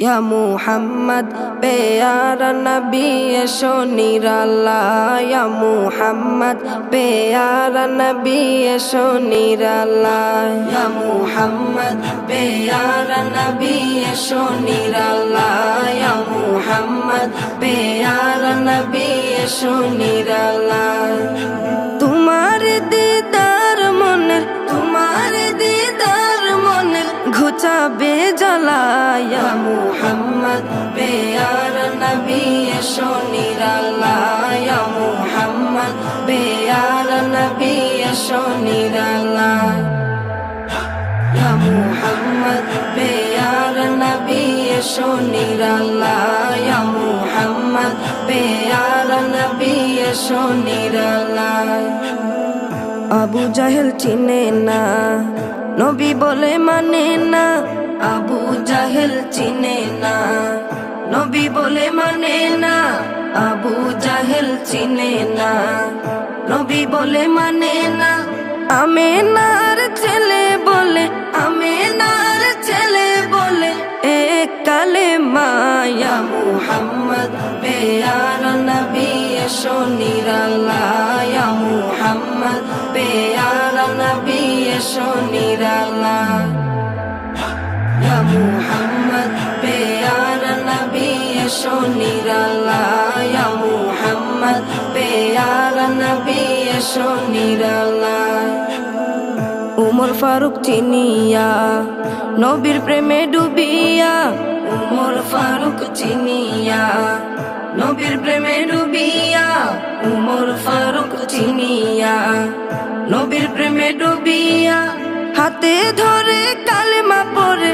या मुहम्मद प्यारा नबी एशो निराला या मुहम्मद प्यारा नबी एशो निराला या मुहम्मद प्यारा नबी एशो निराला या मुहम्मद प्यारा नबी एशो निराला तुम्हारे दीदार मনের ঘুচাবে জ্বালা ইয়া মুহাম্মদ প্যারা নবী এসো নিরালা ইয়া মুহাম্মদ প্যারা নবী এসো নিরালা ইয়া মুহাম্মদ প্যারা নবী এসো নিরালা ইয়া মুহাম্মদ প্যারা নবী এসো নিরালা আবু জাহেল চিনে না নবী বলে মানে না আবু জাহেল চিনে না নবী বলে মানে না আবু জাহেল চিনে না নবী বলে মানে না আমেনার ছেলে বলে এক কালেমা ইয়া মুহাম্মদ প্যারা নবী এসো নিরালা ইয়া মুহাম্মদ প্যারা নবী এসো নিরালা ইয়া মুহাম্মদ প্যারা নবী এসো নিরালা ইয়া মুহাম্মদ প্যারা নবী এসো নিরালা উমর ফারুক চিনিয়া নবীর প্রেমে ডুবিয়া উমর ফারুক চিনিয়া নবীর প্রেমে ডুবিয়া উমর ফারুক চিনিয়া নবীর প্রেমে ডুবিয়া হাতে ধরে কালেমা পড়ে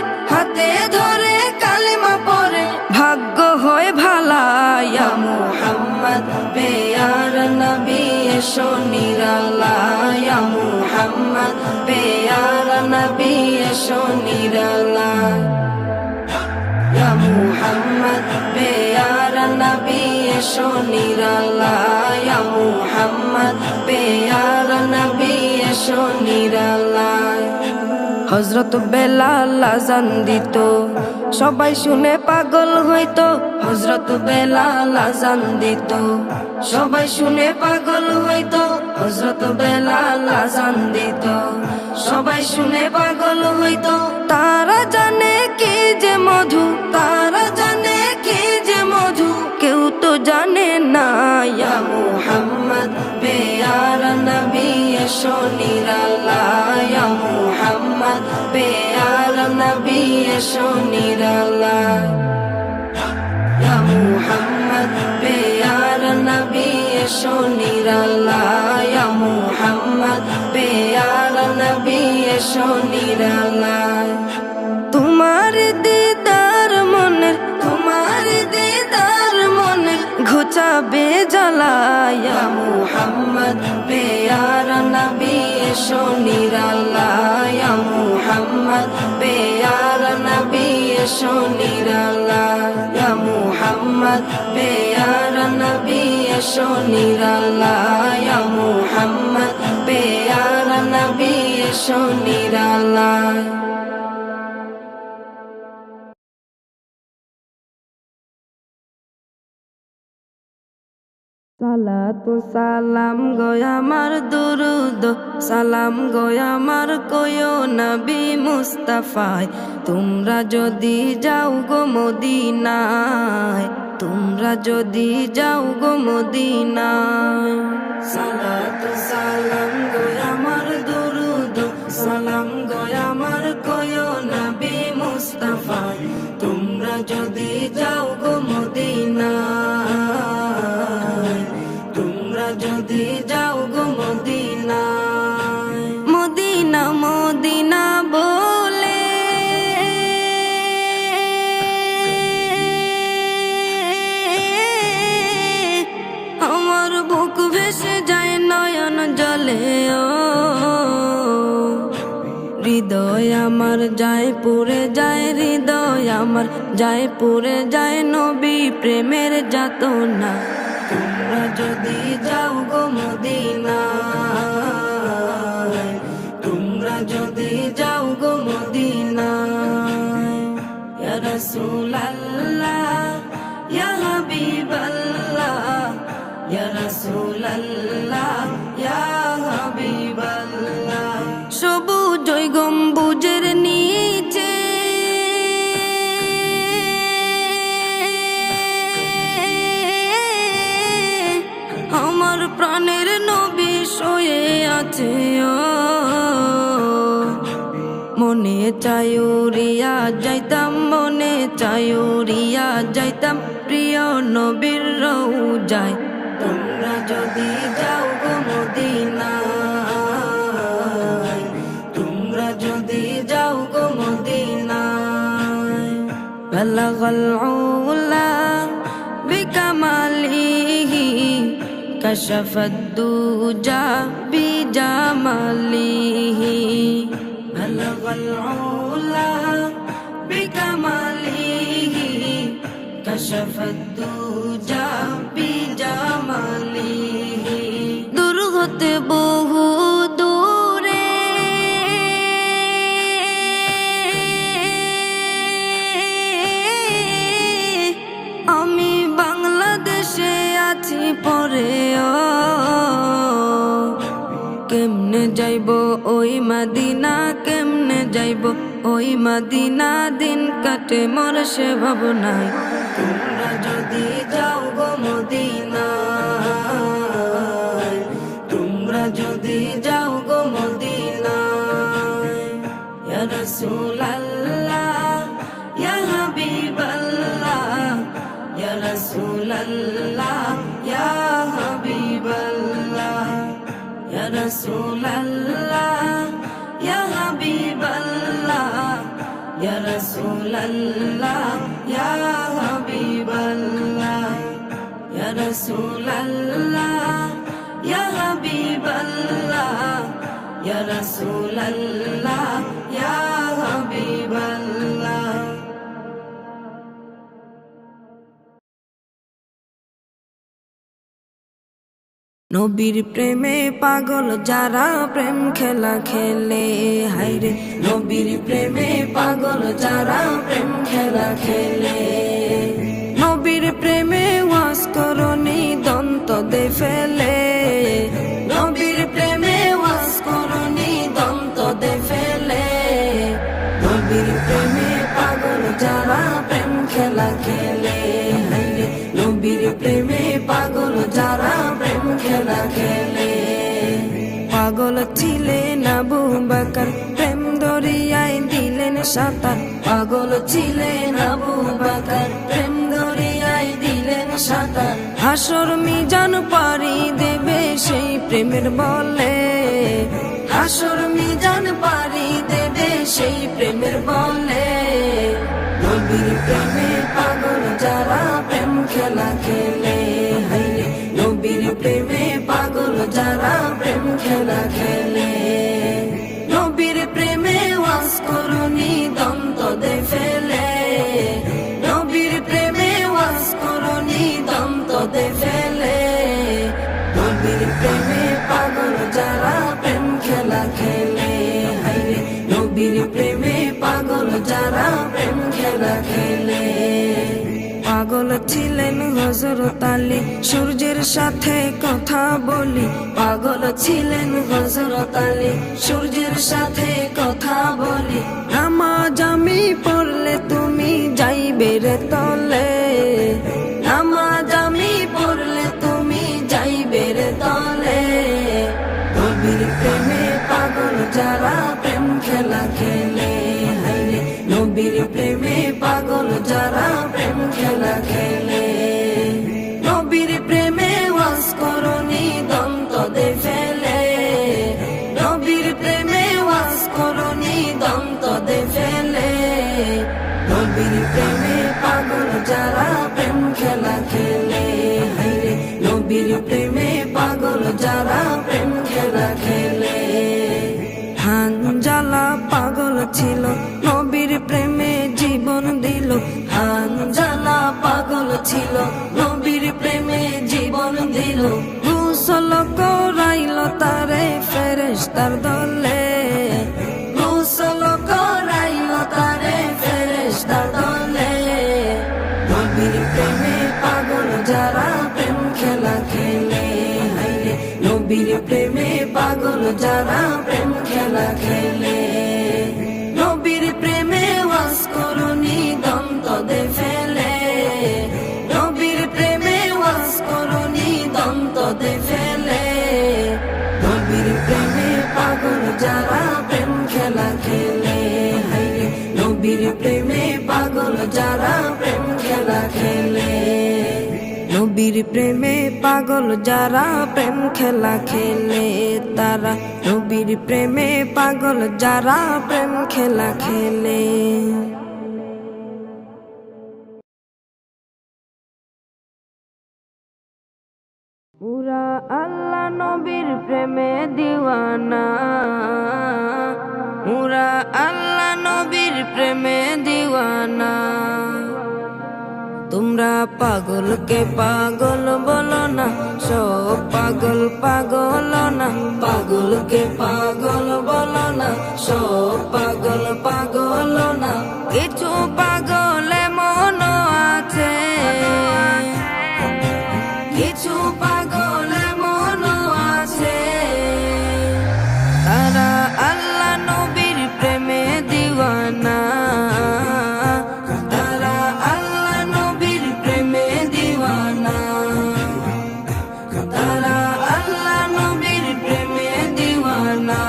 ভাগ্য হয় ভালা ইয়া মুহাম্মদ প্যারা নবী এসো নিরালা ইয়া মুহাম্মদ প্যারা নবী এসো নিরালা ইয়া মুহাম্মদ প্যারা নবী এসো নিরালা ইয়া মুহাম্মদ প্যারা নবী এসো নিরালা হযরত বেলাল আযান দিত সবাই শুনে পাগল হইতো হযরত বেলাল আযান দিত সবাই শুনে পাগল হইতো হযরত বেলাল আযান দিত সবাই শুনে পাগল হইতো তারা জানে কি যে মধু কেউ তো জানে না ইয়া মুহাম্মদ প্যারা নবী এসো নিরালা ইয়া মুহাম্মদ প্যারা নবী এসো নিরালা ইয়া মুহাম্মদ প্যারা নবী এসো নিরালা ইয়া মুহাম্মদ প্যারা নবী এসো নিরালা তোমার দিদার মনের ঘুচাবে জ্বালা ইয়া মুহাম্মদ প্যারা নবী এসো নিরালা ইয়া মুহাম্মদ প্যারা নবী এসো নিরালা ইয়া মুহাম্মদ প্যারা নবী এসো নিরালা ইয়া মুহাম্মদ প্যারা নবী এসো নিরালা সালাতু সালাম গয়া আমার দুরুদ সালাম গয়া আমার কয়ো নবী মুস্তাফায় তোমরা যদি যাও গো মদিনায় সালাতু সালাম গয়া আমার দুরুদ সালাম গয়া আমার কয়ো নবী মুস্তাফায় তোমরা যদি যাও গো মদিনায় যদি যাও গো মদিনায় মদিনা বলে আমার বুক ভেসে যায় নয়ন জলে ও হৃদয় আমার যায় পুরে যায় পুরে যায় নবী প্রেমের যাতনা তোমরা যদি যাও গো মদিনায় যদি যাও গো মদিনায় ইয়া রাসূল রাসূলাল্লাহ ইয়া হাবিবাল্লাহ ইয়া রাসূলাল্লাহ ইয়া হাবিবাল্লাহ। সবুজ গম্বুজের নিচে আমার প্রাণের নবী শুয়ে আছে, মনে চায় উড়িয়া যাইতাম, মনে চায় উড়িয়া যাইতাম প্রিয় নবীর রওজায়। তোমরা যদি যাও গো মদিনায়, তোমরা যদি যাও গো মদিনায়। বালাগাল উলা বিকামালিহি কাশাফাদ দুজা বিজামালিহি। বালাগাল উলা বিকামালিহি কাশাফাদ দুজা বিজামালিহি। দূর হতে বহু দূরে আমি বাংলাদেশে আছি পরে, কেমনে যাইব ওই মদিনা, কেমনে যাইব ওই মদিনা, দিন কাটে মোর সে ভাবনায়। তোমরা যদি যাও গো মদিনায়, তোমরা যদি যাও গো মদিনায়। ইয়া রাসূলাল্লাহ ইয়া হাবিবাল্লাহ ইয়া রাসূলাল্লাহ ইয়া হাবিবাল্লাহ ইয়া রাসূলাল্লাহ ইয়া হাবিবাল্লাহ ইয়া রাসূলাল্লাহ ইয়া হাবিবাল্লাহ ইয়া রাসূলাল্লাহ ইয়া হাবিবাল্লাহ ইয়া রাসূলাল্লাহ ইয়া হাবিবাল্লাহ। নবীর প্রেমে পাগল যারা প্রেম খেলা খেলে, হায়রে নবীর প্রেমে পাগল যারা প্রেম খেলা খেলে। নবীর প্রেমে ওয়াজ করনি দন্ত দে ফেলে, নবীর প্রেমে ওয়াজ করনি দন্ত দে ফেলে। নবীর প্রেমে পাগল যারা প্রেম খেলা খেলে, হায়রে নবীর প্রেমে পাগল যারা প্রেম খেলা খেলে। পাগল ছিলেন আবু বকর প্রেম দরিয়ায় দিলেন সাঁতার, পাগল ছিলেন আবু বকর প্রেম দরিয়ায় দিলেন সাঁতার। হাসর মিজান পারি দেবে সেই প্রেমের বলে, হাসর মিজান পারি দেবে সেই প্রেমের বলে। নবীর প্রেমে পাগল যারা প্রেম খেলা খেলে, হায়রে নবীর প্রেমে পাগল যারা প্রেম খেলা খেলে। নবীর প্রেমে ওয়াজ করনি দন্ত দে ফেলে, নবীর প্রেমে ওয়াজ করনি দন্ত দে ফেলে। নবীর প্রেমে পাগল যারা প্রেম খেলা খেলে, হায়রে নবীর প্রেমে পাগল যারা প্রেম খেলা খেলে। পাগল ছিলেন হযরত আলী সূর্যের সাথে কথা বলি, পাগল ছিলেন হযরত আলী সূর্যের সাথে কথা বলি। নামাজ আমি পড়লে তুমি যাইবে রে তলে, নামাজ আমি পড়লে তুমি যাইবে রে তলে। নবীর প্রেমে পাগল যারা প্রেম খেলা খেলে, হায়রে নবীর প্রেমে পাগল যারা প্রেম খেলা খেলে। নবীর প্রেমে ওয়াজ করনি দন্ত দে ফেলে, নবীর প্রেমে ওয়াজ করনি দন্ত দে ফেলে। নবীর প্রেমে পাগল যারা প্রেম খেলা খেলে, হায়রে নবীর প্রেমে পাগল যারা প্রেম খেলা খেলে। হানজালা পাগল ছিল নবীর প্রেমে জীবন দিল, হানজালা পাগল ছিল নবীর প্রেমে জীবন দিল। গোসল করাইল তারে ফেরেশতার দলে, গোসল করাইল তারে ফেরেশতার দলে। নবীর প্রেমে পাগল যারা প্রেম খেলা খেলে, হায়রে নবীর প্রেমে পাগল যারা প্রেম খেলা খেলে। নবীর প্রেমে ওয়াজ করুনি দ্বন্দ্ব দে ফেলে, নবীর প্রেমে ওয়াজ করুনি দ্বন্দ্ব দে ফেলে। নবীর প্রেমে পাগল যারা প্রেম খেলা খেলে, হায়রে নবীর প্রেমে পাগল যারা প্রেম খেলা খেলে। নবীর প্রেমে পাগল যারা প্রেম খেলা খেলে, তারা নবীর প্রেমে পাগল যারা প্রেম খেলা খেলে। পুরা আল্লাহ নবীর প্রেমে দিওয়ানা, পুরা আল্লাহ নবীর প্রেমে দিওয়ানা। তোমরা পাগলকে পাগল বলো না, সব পাগল পাগল না। পাগলকে পাগল বলো না, সব পাগল পাগল না। কিছু পাগল এমন আছে, কিছু পাগল এমন আছে, তারা আল্লাহ নবীর প্রেমে দিওয়ানা, তারা আল্লাহ নবীর প্রেমে দিওয়ানা, তারা আল্লাহ নবীর প্রেমে দিওয়ানা,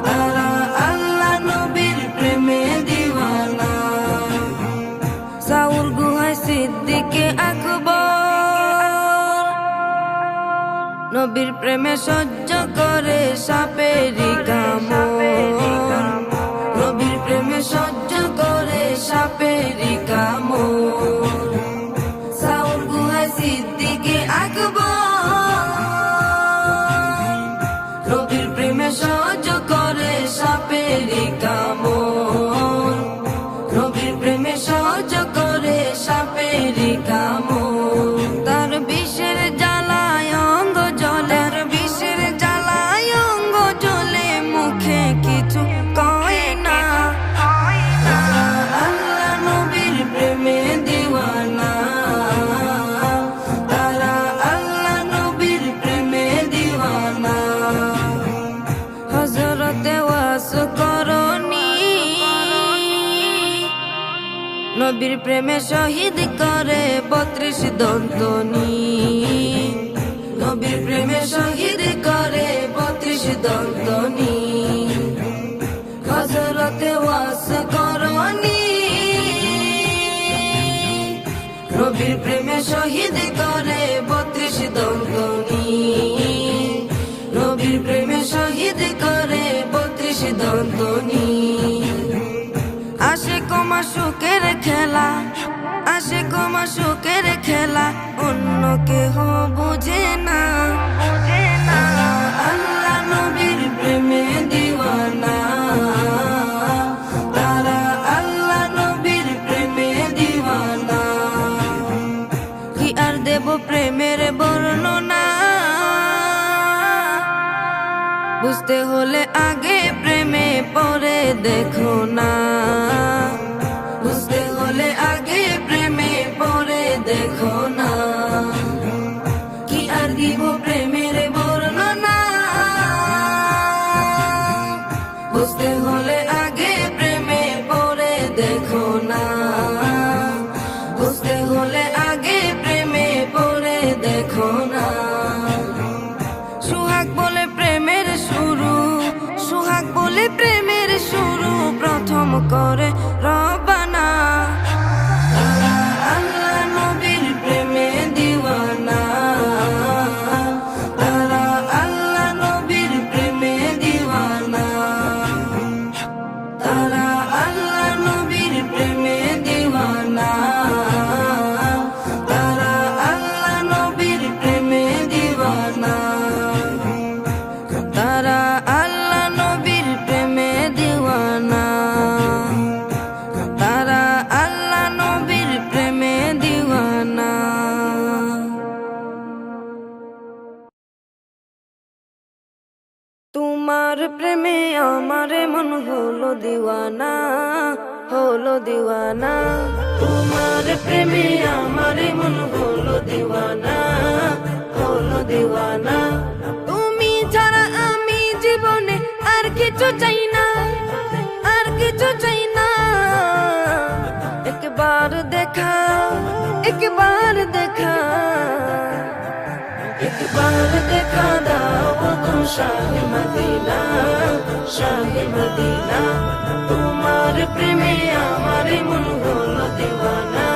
তারা আল্লাহ নবীর প্রেমে দিওয়ানা। সাউর গুহায় সিদ্দিকে আকবর নবীর প্রেমে সহ্য করে সাপেরি কামড়, নবীর প্রেমে সহ্য করে সাপেরি কামড়। সাউর গুহায় সিদ্দিকে আকবর নবীর প্রেমে সহ্য করে সাপেরি কামড়, নবীর প্রেমে সহ্য করে সাপেরি কামড়। তার বিষের জ্বালায় অঙ্গ জ্বলে, বিষের জ্বালায় অঙ্গ জ্বলে, মুখে কিছু কয় না। তারা আল্লাহ নবীর প্রেমে দিওয়ানা, তারা আল্লাহ নবীর প্রেমে দিওয়ানা। হযরতে ওয়াস করনি নবীর প্রেমে শহীদ করে 32 দন্তনি, নবীর প্রেমে শহীদ করে 32 দন্তনি। হযরতে ওয়াস করনি নবীর প্রেমে শহীদ করে 32 দন্তনি, নবীর প্রেমে শহীদ করে 32 দন্তনি। আশিক মাশুকের খেলা, আশিক মাশুকের খেলা, অন্য কেহ বুঝে না। আল্লাহ নবীর প্রেমে দিওয়ানা, তারা আল্লাহ নবীর প্রেমে দিওয়ানা। কি আর দেব প্রেমের বর্ণনা, বুঝতে হলে আগে প্রেমে পরে দেখো না, বুঝতে হলে আগে প্রেমে পরে দেখো না। কি আর দিব প্রেমের বর্ণনা, বুঝতে হলে আগে প্রেমে পরে দেখো না, বুঝতে হলে আগে প্রেমে পরে দেখো না। সুহাগ বলে প্রেমের শুরু, সুহাগ বলে প্রেমের শুরু, প্রথম করে রবানা। তারা আল্লাহ নবীর প্রেমে দিওয়ানা, তারা আল্লাহ নবীর প্রেমে দিওয়ানা, তারা আল্লাহ নবীর প্রেমে দিওয়ানা, তারা আল্লাহ নবীর প্রেমে দিওয়ানা, তারা আল্লাহ নবীর প্রেমে দিওয়ানা, তারা আল্লাহ নবীর প্রেমে দিওয়ানা। তোমার প্রেমে আমার মন হলো দিওয়ানা, হলো দিওয়ানা। তোমার প্রেমে আমার মন হলো দিওয়ানা, হলো দিওয়ানা। তুমি ছাড়া আমি জীবনে আর কিছু চাই না, আর কিছু চাই না। একবার দেখা, একবার দেখা, একবার দেখা দাও গো শাহে মদিনা, শাহে মদিনা। তোমার প্রেমে আমার মন হলো দিওয়ানা,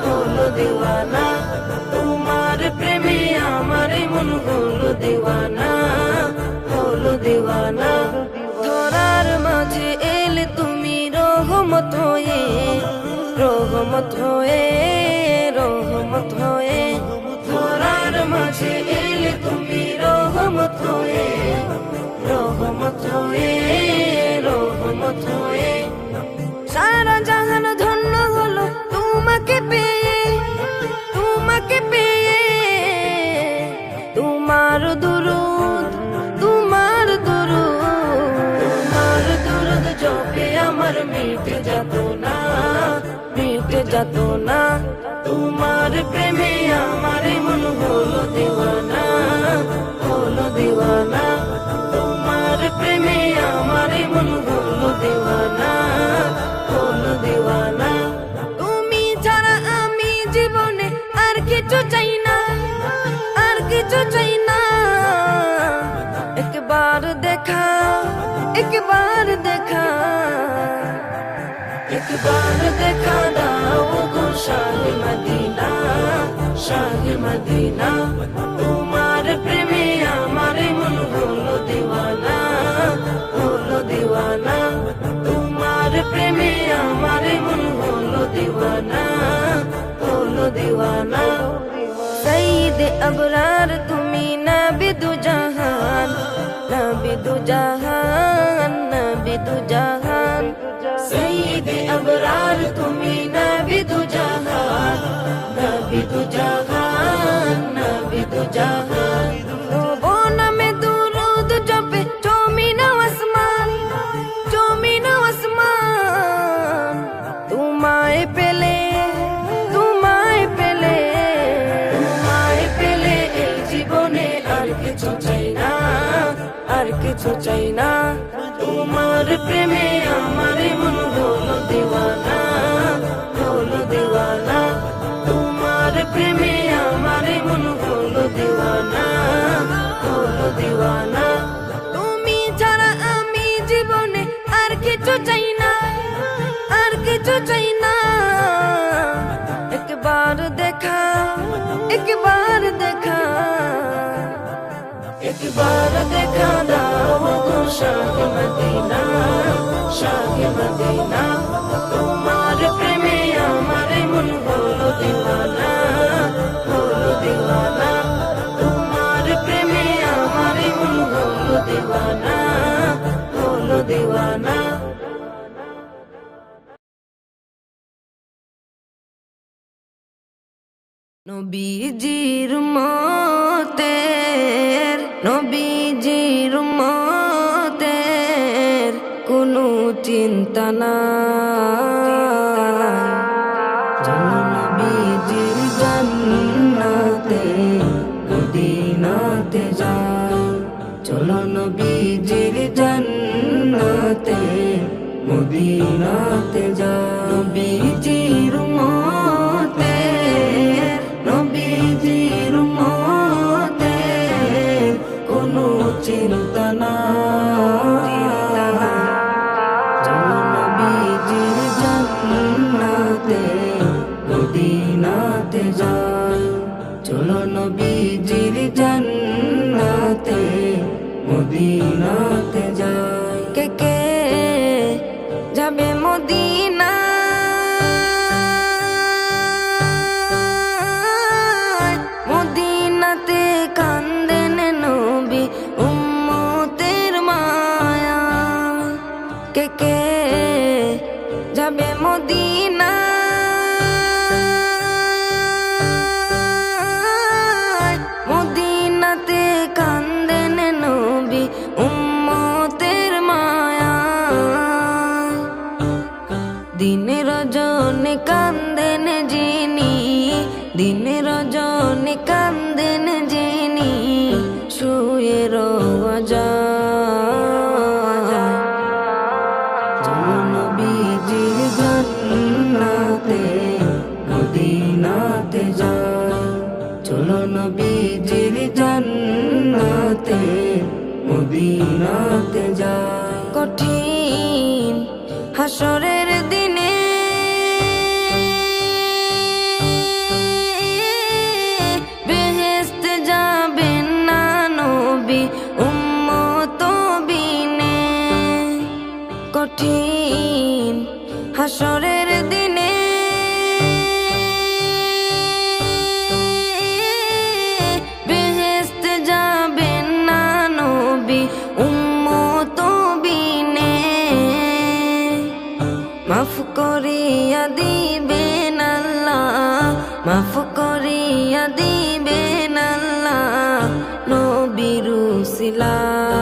হলো দিওয়ানা। তোমার প্রেমে আমার মন হলো দিওয়ানা, হলো দিওয়ানা। ধরার মাঝে এলে তুমি রহমত হয়ে, রহমত হয়ে, রহমত হয়ে। ধরার মাঝে এলে তুমি রহমত হয়ে, রহমত হয়ে, রহমত হয়ে। সারা জাহান ধন্য হলো তোমাকে পেয়ে, তোমাকে পেয়ে। তোমার দুরুদ, তোমার দুরুদ, তোমার দুরুদ জপে আমার মিটে যেত না, মিটে যেত না। তোমার প্রেমে আমার মন হলো দিওয়ানা, হলো দিওয়ানা। তোমার প্রেমে আমার মন হলো দিওয়ানা, হলো দিওয়ানা। তুমি ছাড়া আমি জীবনে আর কিছু চাই না, আর কিছু চাই না। একবার দেখা, একবার দেখা, একবার দেখা দাও গো শাহে মদিনা, শাহে মদিনা। তোমার প্রেমে আমার মন হলো দিওয়ানা, হলো দিওয়ানা। তোমার প্রেমে আমার মন হলো দিওয়ানা, হলো দিওয়ানা। সঈদে আবরার তুমি নবী দু জাহান, নবী দু জাহান, নবী দু জাহান। সঈদে আবরার তুমি নবী দু জাহান, নবী দু জাহান, নবী দু জাহান। ও নামে দুরুদ জপে জমিন আসমান, জমিন আসমান। তোমায় পেলে, তোমায় পেলে, তোমায় পেলে এই জীবনে আর কিছু চাই না, আর কিছু চাই না। তোমার প্রেমে আমার মন হলো দিওয়ানা, হলো দিওয়ানা। তোমার প্রেমে আমার মন হলো দিওয়ানা, হলো দিওয়ানা। তুমি ছাড়া আমি জীবনে আর কিছু চাই না, আর কিছু চাই না। একবার দেখা, একবার দেখা, একবার দেখা দাও গো শাহে মদিনা, শাহে মদিনা। তোমার প্রেমে আমার মন হলো দিওয়ানা, হলো দিওয়ানা। তোমার প্রেমে আমার মন হলো দিওয়ানা, হলো দিওয়ানা। নবীজির উম্মতের, নবীজির উম্মতের কোনো চিন্তা নাই। চলো নবীজির জান্নাতে মদিনাতে যাই, চলো নবীজির জান্নাতে মদিনাতে যাই। নবীজির উম্মতের, নবীজির উম্মতের কোনো চিন্তা নাই। চলো নবীজির জান্নাতে মদিনাতে যাই, চলো নবীজির জান্নাতে মদিনাতে যাই। কে কে যাবে মদিনা, মদিনাতে কান্দেন নবী উম্মতের মায়া। কে কে যাবে মদিনা, মদিনাতে কান্দেন নবী উম্মতের কান্দেন যিনি, দিন রজনী কান্দেন যিনি, শুয়ে রওয়া যায়। চলো নবীজির জান্নাতে মদিনাতে যাই, চলো নবীজির জান্নাতে মদিনাতে যাই। কঠিন হাসরের দিনে বেহেশতে যাবেন না নবী উম্মত বিনে। কঠিন হাসরের দিনে বেহেশতে যাবেন না নবী উম্মত বিনে। মাফ করিয়া দিবেন আল্লাহ, মাফ করিয়া দিবেন আল্লাহ নবীর উসিলায়।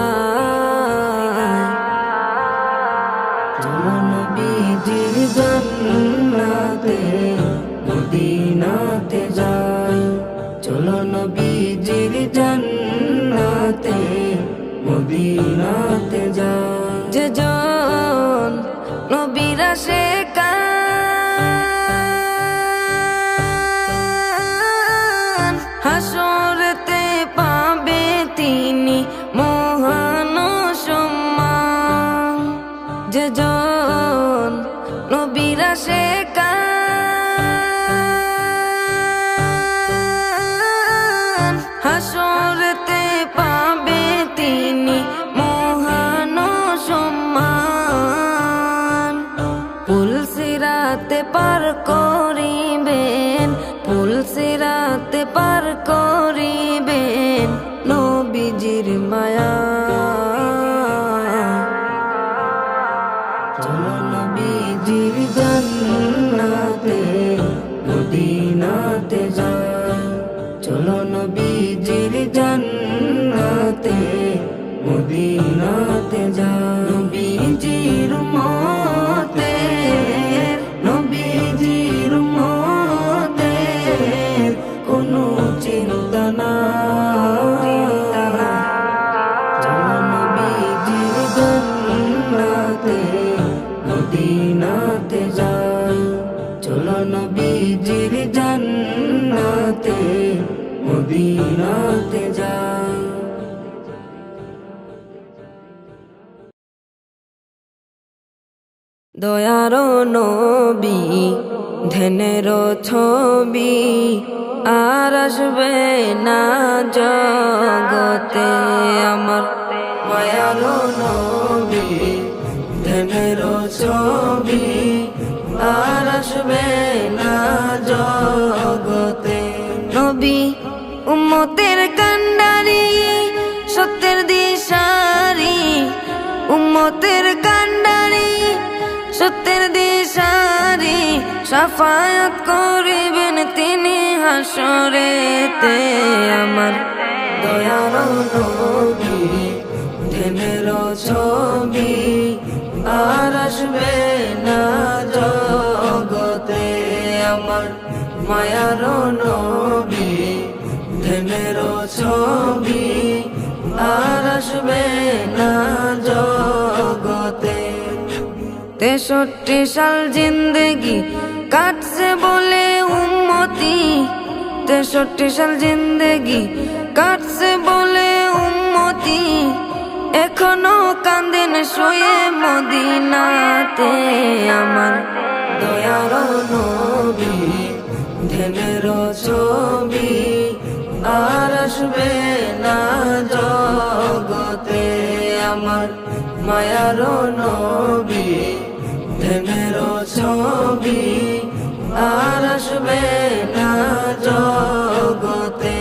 চলো নবীজির জান্নাতে মদিনাতে যাই, চলো নবীজির জান্নাতে মদিনাতে যাই। যে জন নবীর আশিকান হাসরেতে পাবে তিনি মহান সম্মান। যে জন নবীর আশিকান হাসরেতে পাবে তিনি মহান সম্মান। পুলসিরাতে পার করিবেন, পুলসিরাতে পার করিবেন নবীজির মায়া। চলো নবীজির জান্নাতে মদিনাতে যাই, চলো নবীজির জান্নাতে মদিনাতে যাই। নবীজির উম্মতের, নবীজির উম্মতের কোনো চিন্তা নাই। চলো নবীজির জান্নাতে মদিনাতে যাই, চলো নবীজির জান্নাতে মদিনাতে যাই। দয়ার নবী ধ্যানের ছবি আর আসবে না জগতে আমার। মায়ার নবী ধ্যানের ছবি আর আসবে না জগতে। নবী উম্মতের কান্ডারি সত্যের দিশারি, উম্মতের কান্ডারি সত্যের দিশারি, শাফায়াত করিবেন তিনি হাসরেতে আমার। দয়ার নবী ধ্যানের ছবি আর আসবে না জগতে আমার। মায়ার নবী ধ্যানের ছবি আর আসবে না জগতে। 63 সাল জিন্দেগি কাটছে বলে উম্মতি, 63 সাল জিন্দেগি কাটছে বলে উম্মতি, এখনো কান্দেন শুয়ে মদিনাতে আমার। দয়ার নবী ধ্যানের ছবি আর আসবে না জগতে আমার। মায়ার নবী ধ্যানের ছবি আর আসবে না জগতে।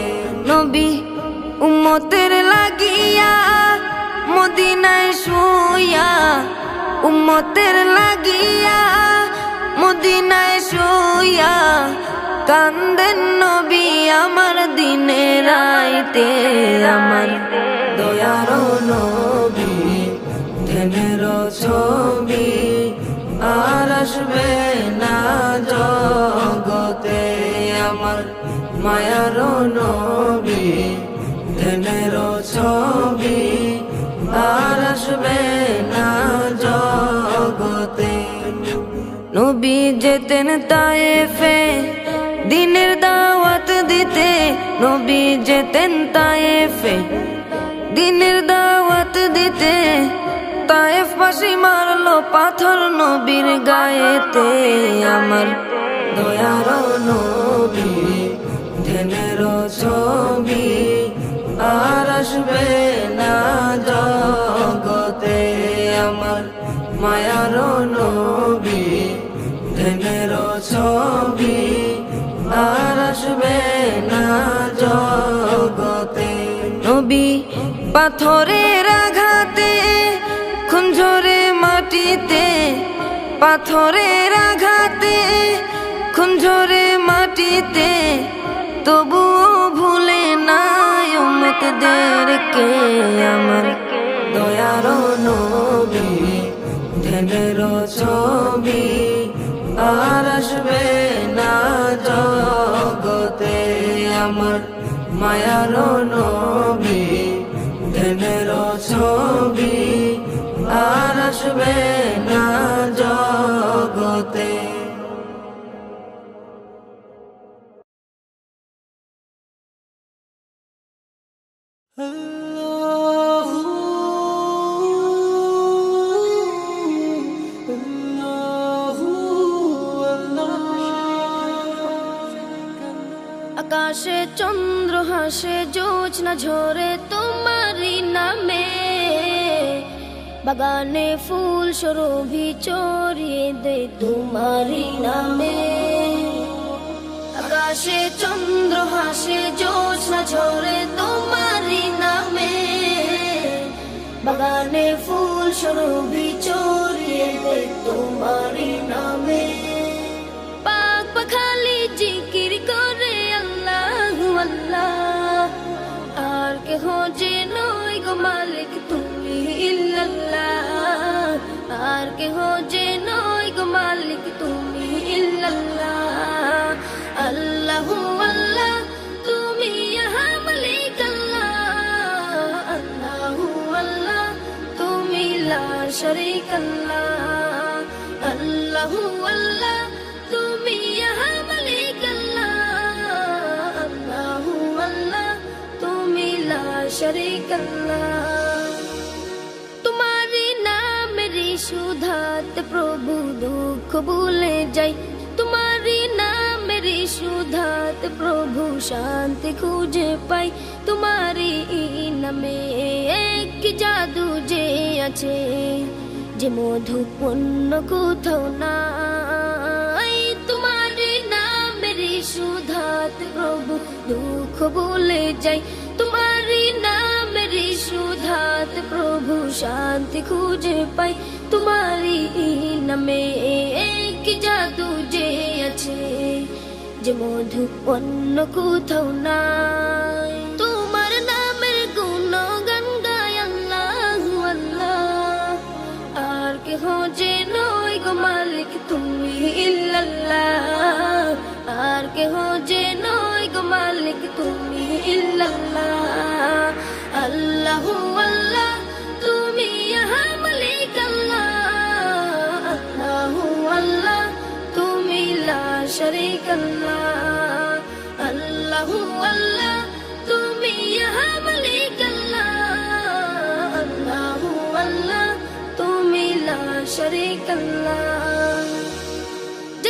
নবী উম্মতের লাগিয়া মদিনায় শুইয়া, উম্মতের লাগিয়া মদিনায় শুইয়া, কান্দেন নবী আমার দিনে রাইতে আমার। দয়ার নবী ধ্যানের ছবি আর আসবে না জগতে আমার মায়ার নবী ধ্যানের ছবি আর আসবে না জগতে নবী যেতেন তায়েফে দিনের দাওয়াত দিতে নবী যেতেন তায়েফে দিনের দাওয়াত দিতে তায়েফ বাসী মারলো পাথর নবীর গায়েতে আমার দয়ার নবী ধ্যানের ছবি আর আসবে না জগতে আমার মায়ার নবী ধ্যানের ছবি আর আসবে না জগতে নবী পাথরের আঘাতে খুন ঝরে মাটিতে পাথরের আঘাতে খুন ঝরে মাটিতে তবুও ভুলে নাই উম্মতদেরকে আমার দয়ার নবী ধ্যানের ছবি আর আসবে না জগতে আমার মায়ার নবী ধ্যানের ছবি আর আসবে না জগতে আকাশে চন্দ্র হাসে জোছনা ঝরে তোমারি নামে বাগানে ফুল সরভি চড়িয়ে দে তোমারি নামে আকাশে চন্দ্র হাসে জোছনা ঝরে তোমারি নামে বাগানে ফুল সরভি চড়িয়ে দে তোমারি নামে পাক পাখালি জিকির করে আল্লাহ আর কে হো যে নয় গো মালিক তুমি ইল্লাল্লাহ আর কে হো যে নয় গো মালিক তুমি ইল্লাল্লাহ আল্লাহু আল্লাহ তুমি ইহা মালিক আল্লাহ আল্লাহু আল্লাহ তুমি লা শরীক আল্লাহ আল্লাহু আল্লাহ তুমি ইহা মালিক शरीक अल्लाह तुम्हारी नाम मेरी सुधात प्रभु दुख भूले जाई तुम्हारी नाम मेरी सुधात प्रभु शांति खोजे पाई तुम्हारी नामे एक जादू जे आछे जे मधुपूर्ण कोथाओ नाई तुम्हारी नाम मेरी सुधात प्रभु दुख भूले जाई तुम्हारी नाम मेरी सुधात प्रभु शांति खोजे पाई तुम्हारी नामे एक जादू जे आछे जे मधुपूर्ण कोथाओ नाई तुम्हार नामेर गुणगान गाय आल्लाहु आल्लाह आर के हो जे नय गो मालिक तुमी इल्लाल्लाह आर के हो जे नय गो मालिक तुमी इल्लाल्लाह अल्लाहु अल्लाह तुमी इहा मालिक अल्लाह अल्लाहु अल्लाह तुमी ला शरीक अल्लाह अल्लाहु अल्लाह तुमी इहा मालिक अल्लाह अल्लाहु अल्लाह तुमी ला शरीक अल्लाह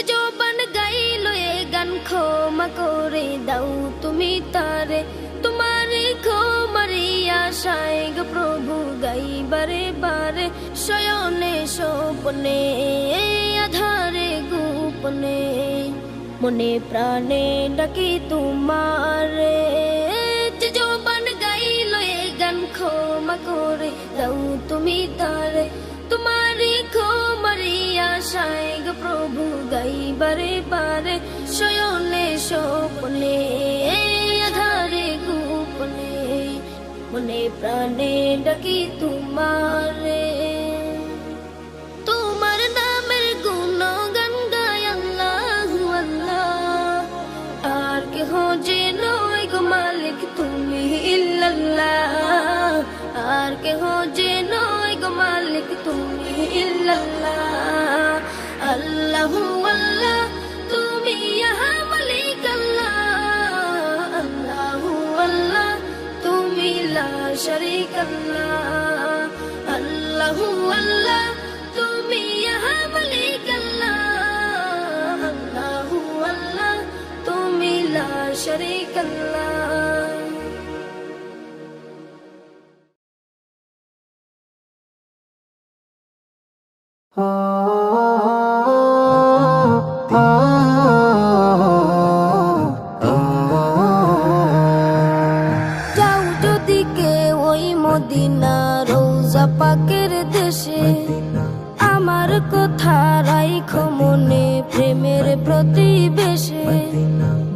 जो बन गाइलो ए गान क्षमा करे दाও তুমি তারে তোমারে ক্ষমারি আশায় গো প্রভু গাই বারে বারে শয়নে স্বপ্নে আধারে গোপনে মনে প্রাণে ডাকি তোমারে जो बन गाइलो ए गान क्षमा करे दाও তুমি তারে तुम्हारी क्षमारी आशाय गो प्रभु गाई बारे बारे शयने स्वप्ने आधारे गोपने मने प्राणे डाकी तुम्हारे तुम्हार नामेर गुण ইল্লাল্লাহ আল্লাহু আল্লাহ তুমি ইয়া মালিক আল্লাহ আল্লাহু আল্লাহ তুমি লা শারীক আল্লাহ আল্লাহু আল্লাহ তুমি ইয়া মালিক আল্লাহ আল্লাহু আল্লাহ তুমি লা শারীক আল্লাহ যাও যদি কেউ ওই মদিনা রোজা পাকের দেশে আমার কথা রাইখো মনে প্রেমের প্রতিবেশে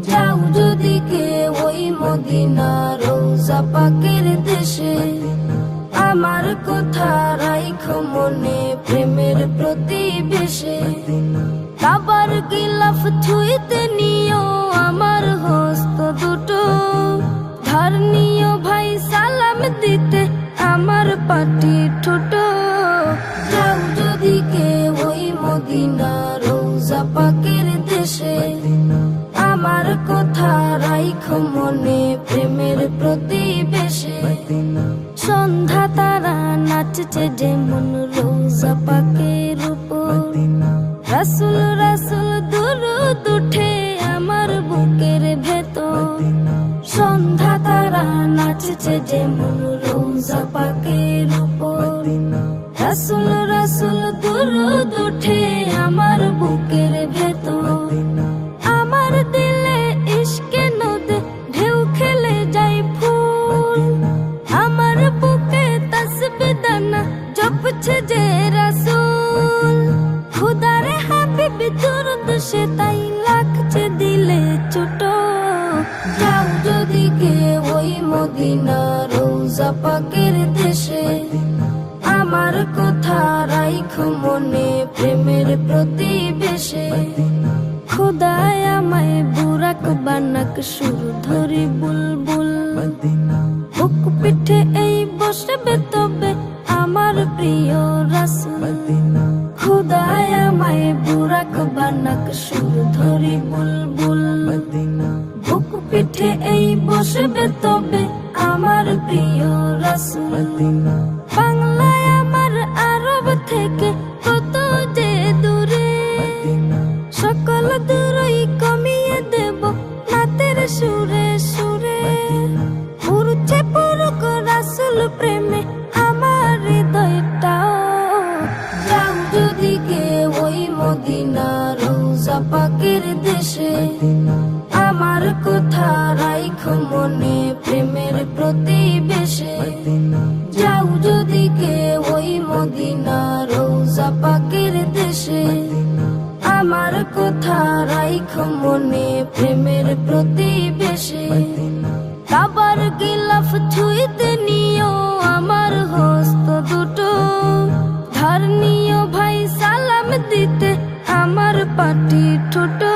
যাও যদি কেউ ওই মদিনা রোজা পাকের দেশে আমার কথা রাইখো মনে প্রেমের প্রতিবেশে কাবার গিলাফ ছুঁইতে নিও আমার হস্ত দুটো ধার নিও ভাই সালাম দিতে আমার পাটি ঠোঁটো যাও যদি কেউ ওই মদিনা রোজা পাকের দেশে আমার কথা রাইখো মনে প্রেমের প্রতিবেশে সন্ধ্যা তারা নাচছে যেমন রোজা পাকের উপর রাসূল রাসূল দুরূদ উঠে আমার বুকের ভেতর সন্ধ্যা তারা নাচছে যেমন রোজা পাকের উপর রাসূল রাসূল দুরূদ উঠে আমার বুকের ভেতর আমার দিলে ইশকে নদে ঢেউ খেলে যায় ফুল আমার বুকে তাসবিহ দানা জপছে যে রাসূল খুদার হাবিব দুরূদ সে তাই লাগছে দিলে ছোট যাও যদি কেউ ওই মদিনা রোজা পাকের দেশে আমার কথা রাইখো মনে প্রেমের প্রতিবেশে খুদায় আমায় বুরাক বানাক সুর ধরি বুলবুল বুক পিঠে এই বসবে তবে আমার প্রিয় রাসূল খুদায় আমায় বুরাক বানাক সুর ধরি বুলবুল বুক পিঠে এই বসবে তবে আমার প্রিয় রাসূল বাংলায় আমার আরব থেকে কত যে দূরে সকল দূরই কমিয়ে দেব নাতের সুরে সুরে উড়ছে পুরুক রাসূল প্রেমে আমার হৃদয়টাও যাও যদি কেউ ওই মদিনা রোজা পাকের দেশে আমার কথা রাইখো মনে প্রেমের প্রতিবেশে যাও যদি কেউ ওই মদিনা রোজা পাকের দেশে আমার কথা রাইখো মনে প্রেমের প্রতিবেশে কাবার গিলাফ ছুঁইতে নিও আমার হস্ত দুটো ধার নিও ভাই সালাম দিতে আমার পাটি ঠোঁটো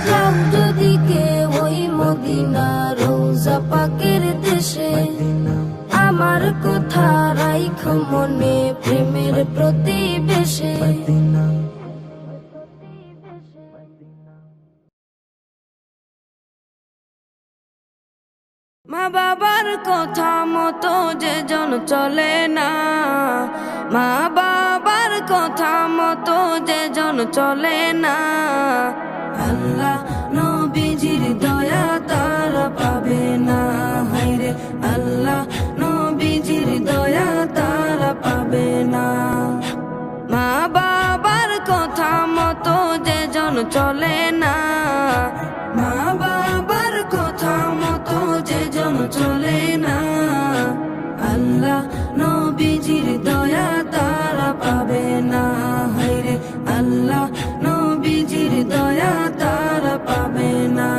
যাও যদি কেউ ওই মদিনা রোজা পাকের দেশে আমার কথা রাইখো মনে প্রেমের প্রতিবেশে মা বাবার কথা মতো যে জন চলে না মা বাবার কথা মতো যে জন চলে না আল্লাহ নবীজির দয়া তারা পাবে না হায়রে আল্লাহ নবীজির দয়া তারা পাবে না মা বাবার কথা মতো যে জন চলে না মা বাবার কথা মতো যে জন চলে না আল্লাহ নবীজির দয়া তারা পাবে না হায়রে আল্লাহ নবীজির দয়া তারা পাবে না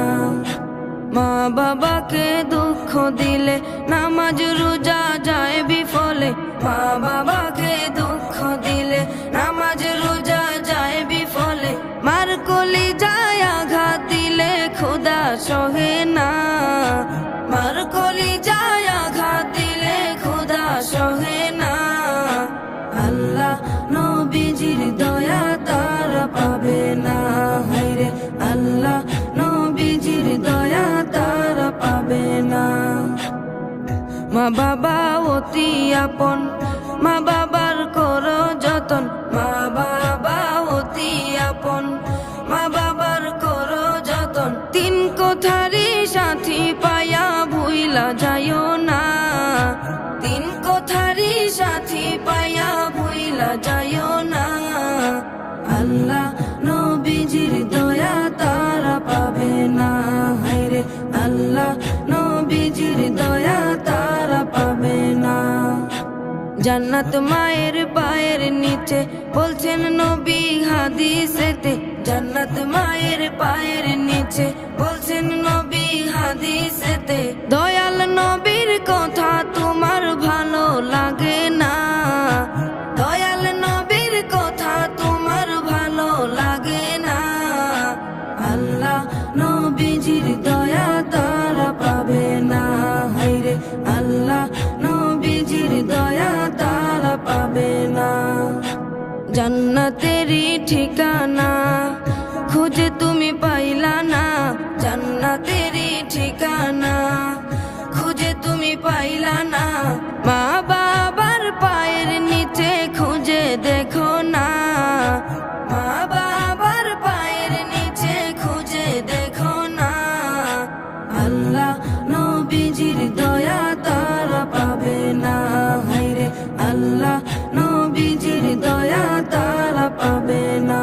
মা বাবাকে দুঃখ দিলে নামাজ রোজা যায় বিফলে মা বাবাকে দুঃখ দিলে নামাজ রোজা যায় বিফলে মার কলি যায় আঘাত দিলে খোদা সহে না মার কলি যায় আঘাত দিলে খোদা সহে না আল্লাহ নবী মা বাবা অতি আপন, মা বাবার করো যতন, মা বাবা অতি আপন, মা বাবার করো যতন। তিন কথারি সাথী পায়া ভুইলা যাইও না, তিন কথারি সাথী পায়া ভুইলা যাইও না। আল্লাহ নবীজির দয়া তারা পাবে না, হায়রে আল্লাহ নবীজির দয়া তারা পাবে না। জান্নাত মায়ের পায়ের নিচে বলছেন নবী হাদিসেতে, জান্নাত মায়ের পায়ের নিচে বলছেন নবী হাদিসেতে। দয়াল নবীর কথা তোমার ভালো লাগে না, দয়াল নবীর কথা তোমার ভালো লাগে না। আল্লাহ নবীজির দয়া তারা পাবে না, হায়রে আল্লাহ নবীজির দয়া তারা পাবে না। জান্নাতেরই ঠিকানা খুঁজে তুমি পাইলা না, জান্নাতেরই ঠিকানা খুঁজে তুমি পাইলা না। মা বাবার পায়ের নিচে খুঁজে দেখো না, মা বাবার পায়ের নিচে খুঁজে দেখো না। আল্লাহ নবীজির দয়া তারা পাবে না, হায়রে আল্লাহ নবীজির দয়া তারা পাবে না।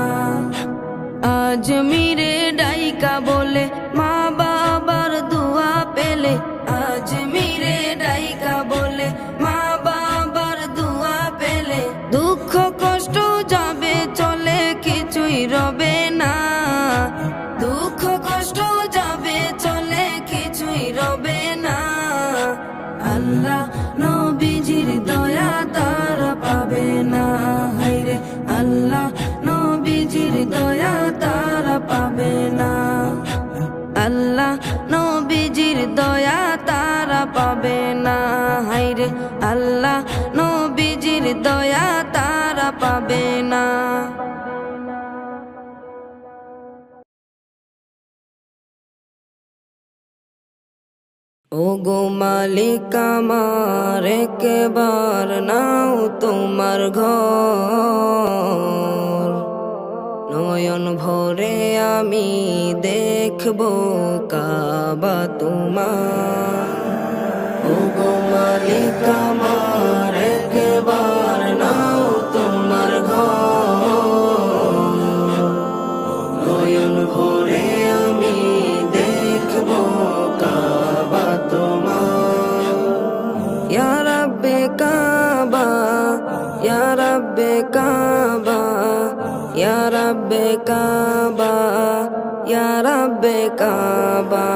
আজমিরে ডাইকা বলে মা বাবার দোয়া পেলে, আজমিরে ডাইকা বলে মা বাবার দোয়া পেলে। দুঃখ কষ্ট যাবে চলে কিছুই রবে না, দুঃখ কষ্ট যাবে চলে কিছুই রবে না। আল্লাহ নবীজির দয়া তারা পাবে না, হায়রে আল্লাহ নবীজির দয়া তারা পাবে না। আল্লাহ নবীজির দয়া তারা পাবে না, হায়রে আল্লাহ নবীজির দয়া তারা পাবে না। ও গো মালিক আমার একবার নাও তোমার ঘর, নয়ন ভরে আমি দেখব কাবা তোমার। ও গো মালিক আমার একবার নাও তোমার ঘর, নয়ন ভরে আমি দেখব কাবা তোমার। ইয়া রাব্বে কাবা, ইয়া রাব্বে কাবা, ইয়া রাব্বে কাবা, ইয়া রাব্বে কাবা,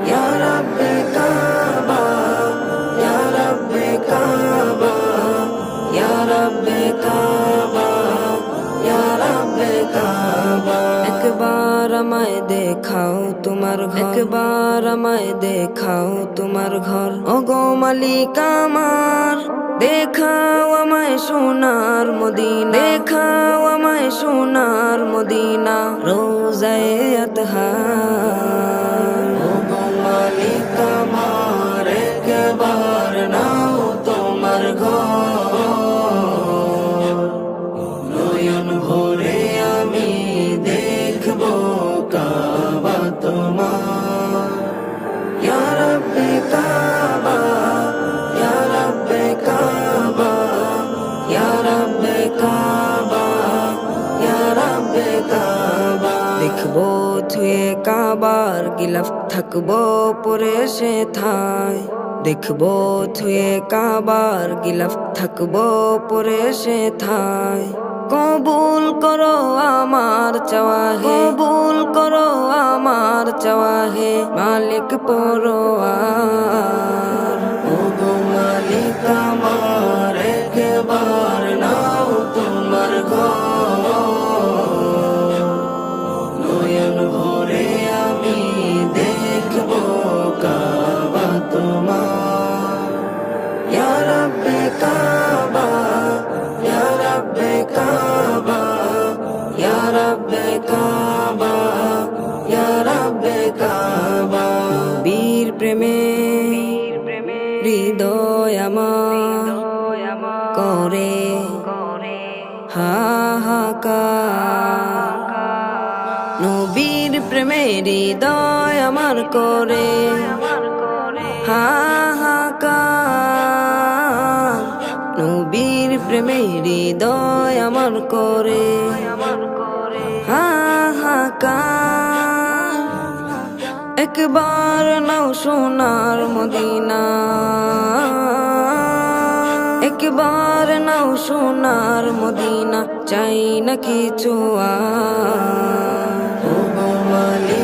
ইয়া রাব্বে কাবা, ইয়া রাব্বে কাবা, ইয়া রাব্বে কাবা, ইয়া রাব্বে কাবা। একবার আমায় দেখাও তোমার ঘর, একবার আমায় দেখাও তোমার ঘর। ও গো মালিক আমার দেখাও আমায় সোনার মদিনা, দেখাও আমায় সোনার মদিনা, রোজায়ে আতহার। ও গো মালিক আমার একবার নাও তোমার ঘর, নয়ন ভরে আমি দেখব কাবা তোমার। ইয়া রাব্বে কাবা, ইয়া রাব্বে কাবা, ইয়া রাব্বে কাবা, ইয়া রাব্বে কাবা। দেখবো থুয়ে কাবার গিলাফ থাকবো পরে সে থায়, দেখবো থুয়ে কাবার গিলাফ থাকবো পরে সে থায়। কবুল করো আমার চাওয়া হে, কবুল করো আমার চাওয়া হে মালিক পরোয়ার। ও গো মালিক আমার একবার নাও তোমার ঘর, নয়ন ভরে আমি দেখব কাবা তোমার। ইয়া রাব্বে কাবা, ইয়া রাব্বে কাবা, ইয়া রাব্বে কাবা, ইয়া রাব্বে কাবা। বীর প্রেমে হৃদয় আমার করে হাহাকার, নবীর প্রেমে হৃদয় আমার করে হাহাকার, নবীর প্রেমে হৃদয় আমার করে হাহাকার। একবার নাও সোনার মদিনা, একবার নাও সোনার মদিনা, চাই না কিছু আর। ও গো মালিক